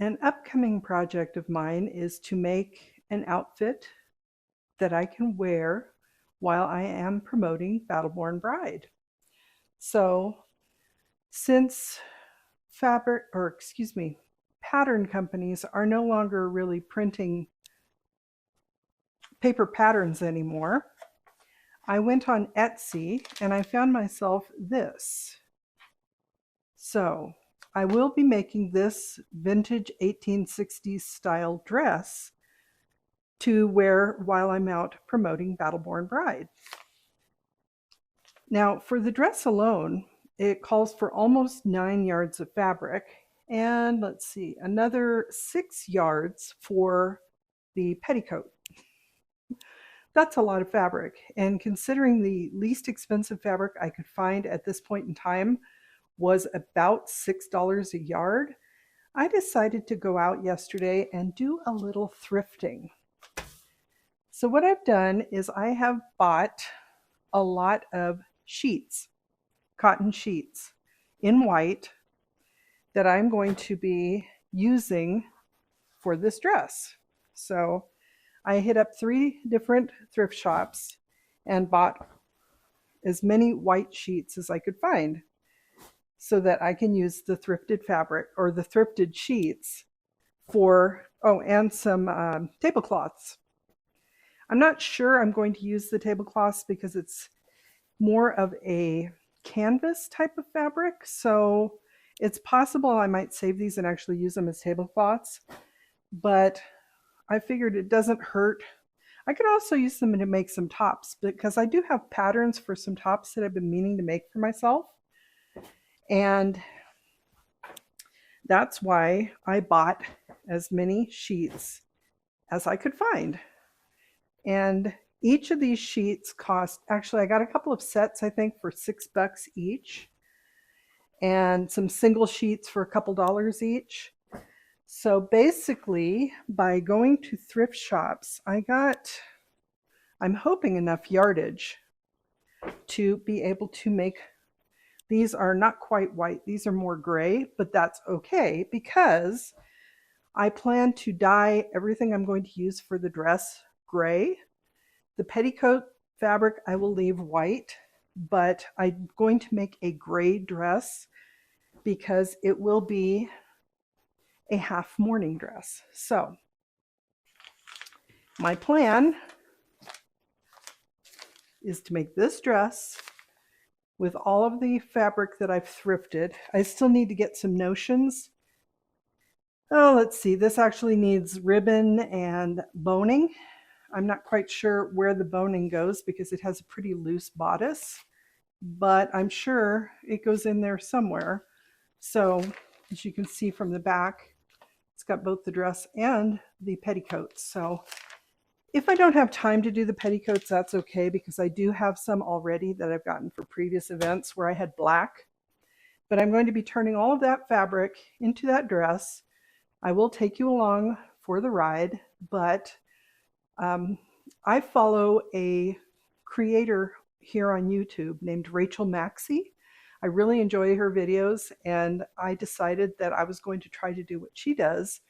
An upcoming project of mine is to make an outfit that I can wear while I am promoting Battleborn Bride. So, since pattern companies are no longer really printing paper patterns anymore, I went on Etsy and I found myself this. So, I will be making this vintage 1860s style dress to wear while I'm out promoting Battleborn Bride. Now, for the dress alone, it calls for almost 9 yards of fabric, and let's see, another 6 yards for the petticoat. That's a lot of fabric, and considering the least expensive fabric I could find at this point in time was about $6 a yard, I decided to go out yesterday and do a little thrifting. So what I've done is I have bought a lot of sheets, cotton sheets in white that I'm going to be using for this dress. So I hit up 3 different thrift shops and bought as many white sheets as I could find so that I can use the thrifted fabric or the thrifted sheets for, oh, and some tablecloths. I'm not sure I'm going to use the tablecloths because it's more of a canvas type of fabric, so it's possible I might save these and actually use them as tablecloths, but I figured it doesn't hurt. I could also use them to make some tops because I do have patterns for some tops that I've been meaning to make for myself, and that's why I bought as many sheets as I could find. And each of these sheets cost, actually I got a couple of sets I think for $6 each, and some single sheets for a couple dollars each. So basically, by going to thrift shops, I'm hoping enough yardage to be able to make, these are not quite white, these are more gray, but that's okay because I plan to dye everything I'm going to use for the dress gray. The petticoat fabric I will leave white, but I'm going to make a gray dress because it will be a half morning dress. So my plan is to make this dress with all of the fabric that I've thrifted. I still need to get some notions. Oh, let's see, this actually needs ribbon and boning. I'm not quite sure where the boning goes because it has a pretty loose bodice, but I'm sure it goes in there somewhere. So as you can see from the back, it's got both the dress and the petticoats. So if I don't have time to do the petticoats, that's okay because I do have some already that I've gotten for previous events where I had black. But I'm going to be turning all of that fabric into that dress. I will take you along for the ride, but I follow a creator here on YouTube named Rachel Maxey. I really enjoy her videos, and I decided that I was going to try to do what she does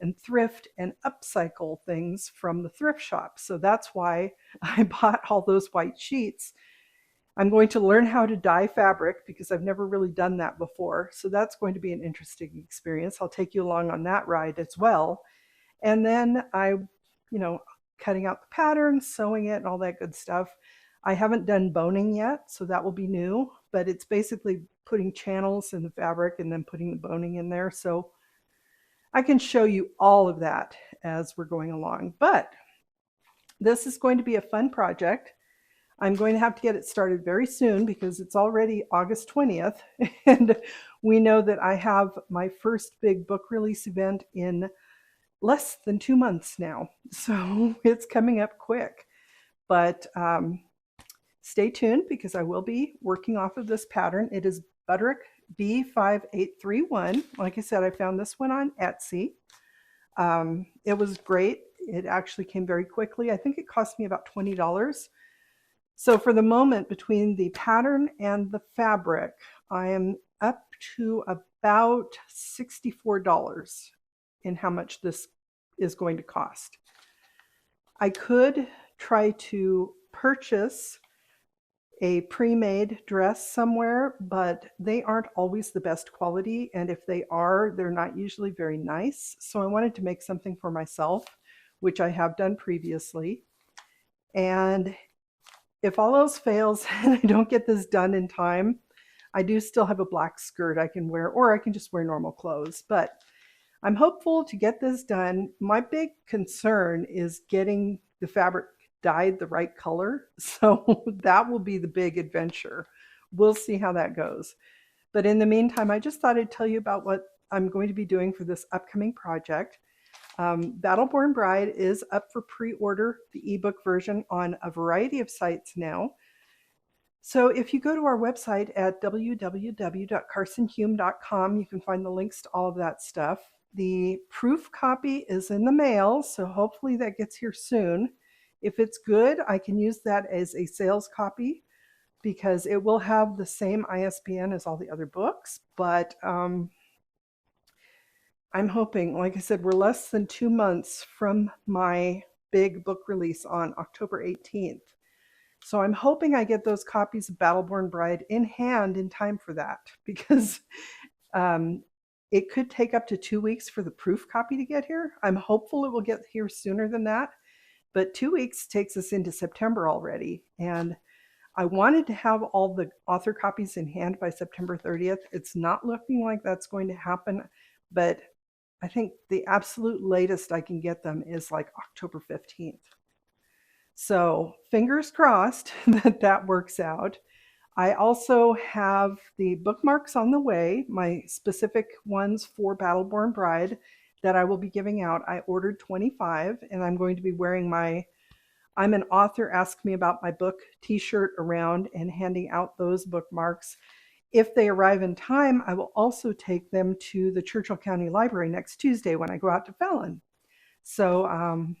and thrift and upcycle things from the thrift shop. So that's why I bought all those white sheets. I'm going to learn how to dye fabric because I've never really done that before. So that's going to be an interesting experience. I'll take you along on that ride as well. And then cutting out the pattern, sewing it, and all that good stuff. I haven't done boning yet, so that will be new, but it's basically putting channels in the fabric and then putting the boning in there. So I can show you all of that as we're going along. But this is going to be a fun project. I'm going to have to get it started very soon because it's already August 20th, and we know that I have my first big book release event in less than 2 months now. So it's coming up quick. But stay tuned because I will be working off of this pattern. It is Butterick B5831. Like I said, I found this one on Etsy. It was great. It actually came very quickly. I think it cost me about $20. So for the moment, between the pattern and the fabric, I am up to about $64. in how much this is going to cost. I could try to purchase a pre-made dress somewhere, but they aren't always the best quality, and if they are, they're not usually very nice. So I wanted to make something for myself, which I have done previously. And if all else fails and I don't get this done in time, I do still have a black skirt I can wear, or I can just wear normal clothes. But I'm hopeful to get this done. My big concern is getting the fabric dyed the right color. So that will be the big adventure. We'll see how that goes. But in the meantime, I just thought I'd tell you about what I'm going to be doing for this upcoming project. Battleborn Bride is up for pre-order, the ebook version, on a variety of sites now. So if you go to our website at www.carsonhume.com, you can find the links to all of that stuff. The proof copy is in the mail, so hopefully that gets here soon. If it's good, I can use that as a sales copy because it will have the same ISBN as all the other books, but I'm hoping, like I said, we're less than 2 months from my big book release on October 18th. So I'm hoping I get those copies of Battleborn Bride in hand in time for that, because it could take up to 2 weeks for the proof copy to get here. I'm hopeful it will get here sooner than that, but 2 weeks takes us into September already. And I wanted to have all the author copies in hand by September 30th. It's not looking like that's going to happen, but I think the absolute latest I can get them is like October 15th. So fingers crossed that that works out. I also have the bookmarks on the way, my specific ones for Battleborn Bride that I will be giving out. I ordered 25, and I'm going to be wearing my I'm an author, ask me about my book t-shirt around and handing out those bookmarks. If they arrive in time, I will also take them to the Churchill County Library next Tuesday when I go out to Fallon. So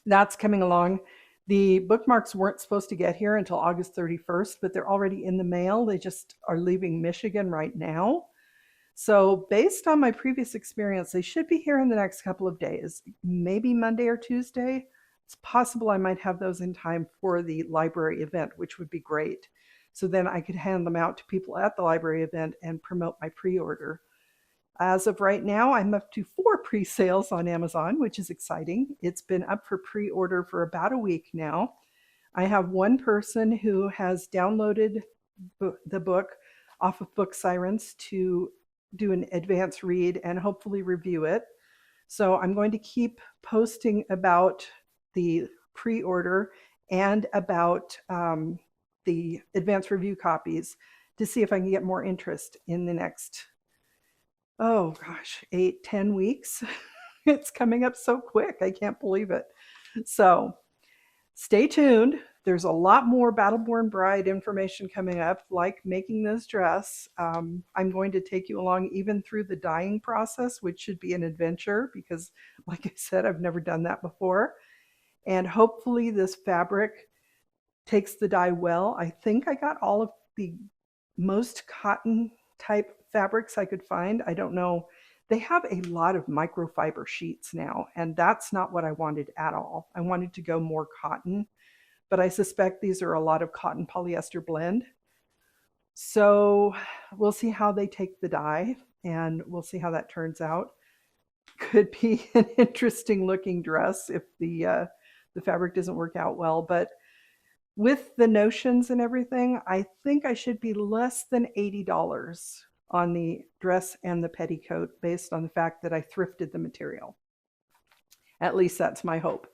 that's coming along. The bookmarks weren't supposed to get here until August 31st, but they're already in the mail. They just are leaving Michigan right now. So based on my previous experience, they should be here in the next couple of days, maybe Monday or Tuesday. It's possible I might have those in time for the library event, which would be great. So then I could hand them out to people at the library event and promote my pre-order. As of right now, I'm up to 4 pre-sales on Amazon, which is exciting. It's been up for pre-order for about a week now. I have one person who has downloaded the book off of Book Sirens to do an advance read and hopefully review it. So I'm going to keep posting about the pre-order and about the advance review copies to see if I can get more interest in the next, 8-10 weeks. It's coming up so quick. I can't believe it. So stay tuned. There's a lot more Battleborn Bride information coming up, like making this dress. I'm going to take you along even through the dyeing process, which should be an adventure because, like I said, I've never done that before. And hopefully this fabric takes the dye well. I think I got all of the most cotton type fabrics I could find. I don't know. They have a lot of microfiber sheets now, and that's not what I wanted at all. I wanted to go more cotton, but I suspect these are a lot of cotton polyester blend. So we'll see how they take the dye, and we'll see how that turns out. Could be an interesting looking dress if the fabric doesn't work out well, but with the notions and everything, I think I should be less than $80 on the dress and the petticoat based on the fact that I thrifted the material. At least that's my hope.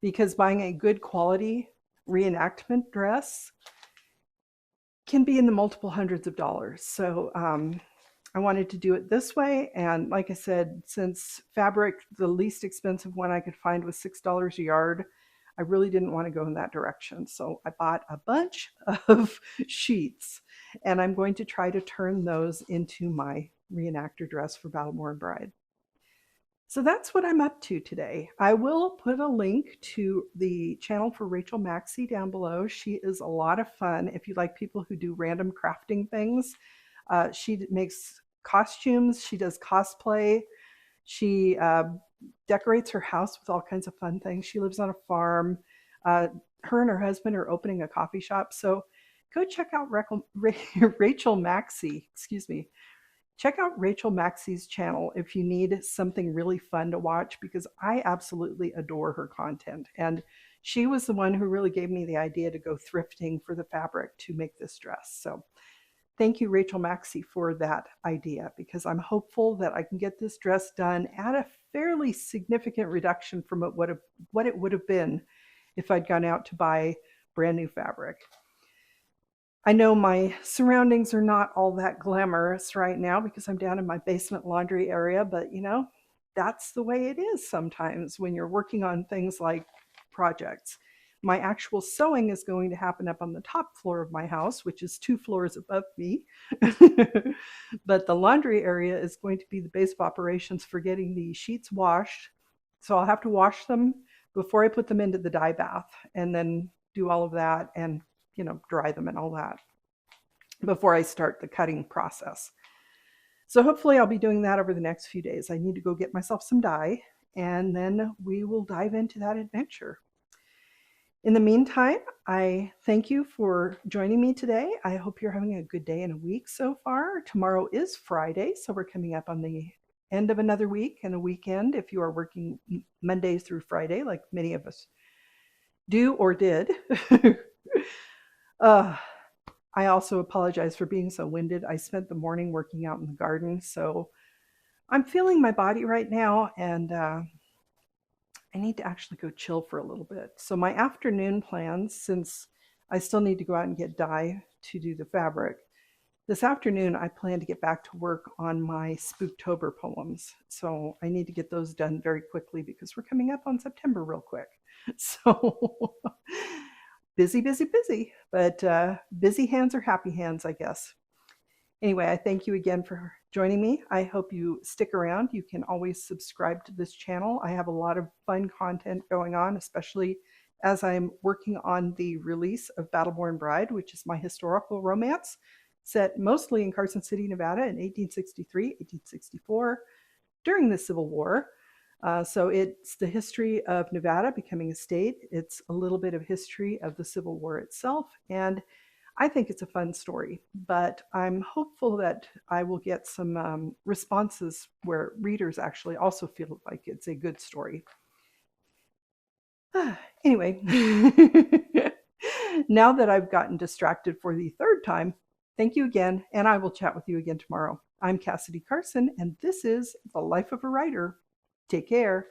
Because buying a good quality reenactment dress can be in the multiple hundreds of dollars. So I wanted to do it this way. And like I said, since fabric, the least expensive one I could find was $6 a yard, I really didn't want to go in that direction. So I bought a bunch of sheets, and I'm going to try to turn those into my reenactor dress for Battleborn Bride. So that's what I'm up to today. I will put a link to the channel for Rachel Maxey down below. She is a lot of fun. If you like people who do random crafting things, she makes costumes, she does cosplay. She decorates her house with all kinds of fun things. She lives on a farm. Uh, her and her husband are opening a coffee shop. So go check out Rachel Maxey. Excuse me. Check out Rachel Maxey's channel if you need something really fun to watch, because I absolutely adore her content. And she was the one who really gave me the idea to go thrifting for the fabric to make this dress. So thank you, Rachel Maxey, for that idea, because I'm hopeful that I can get this dress done at a fairly significant reduction from what it would have been if I'd gone out to buy brand new fabric. I know my surroundings are not all that glamorous right now because I'm down in my basement laundry area, but that's the way it is sometimes when you're working on things like projects. My actual sewing is going to happen up on the top floor of my house, which is 2 floors above me. But the laundry area is going to be the base of operations for getting the sheets washed. So I'll have to wash them before I put them into the dye bath, and then do all of that and dry them and all that before I start the cutting process. So hopefully I'll be doing that over the next few days. I need to go get myself some dye, and then we will dive into that adventure. In the meantime, I thank you for joining me today. I hope you're having a good day and a week so far. Tomorrow is Friday, so we're coming up on the end of another week and a weekend if you are working Monday through Friday, like many of us do or did. I also apologize for being so winded. I spent the morning working out in the garden, so I'm feeling my body right now, and I need to actually go chill for a little bit. So my afternoon plans, since I still need to go out and get dye to do the fabric, this afternoon I plan to get back to work on my Spooktober poems. So I need to get those done very quickly because we're coming up on September real quick. So busy, busy, busy, but busy hands are happy hands, I guess. Anyway, I thank you again for joining me. I hope you stick around. You can always subscribe to this channel. I have a lot of fun content going on, especially as I'm working on the release of Battleborn Bride, which is my historical romance set mostly in Carson City, Nevada in 1863, 1864, during the Civil War. So it's the history of Nevada becoming a state. It's a little bit of history of the Civil War itself, and I think it's a fun story, but I'm hopeful that I will get some responses where readers actually also feel like it's a good story. Anyway, now that I've gotten distracted for the third time, thank you again, and I will chat with you again tomorrow. I'm Cassidy Carson, and this is The Life of a Writer. Take care.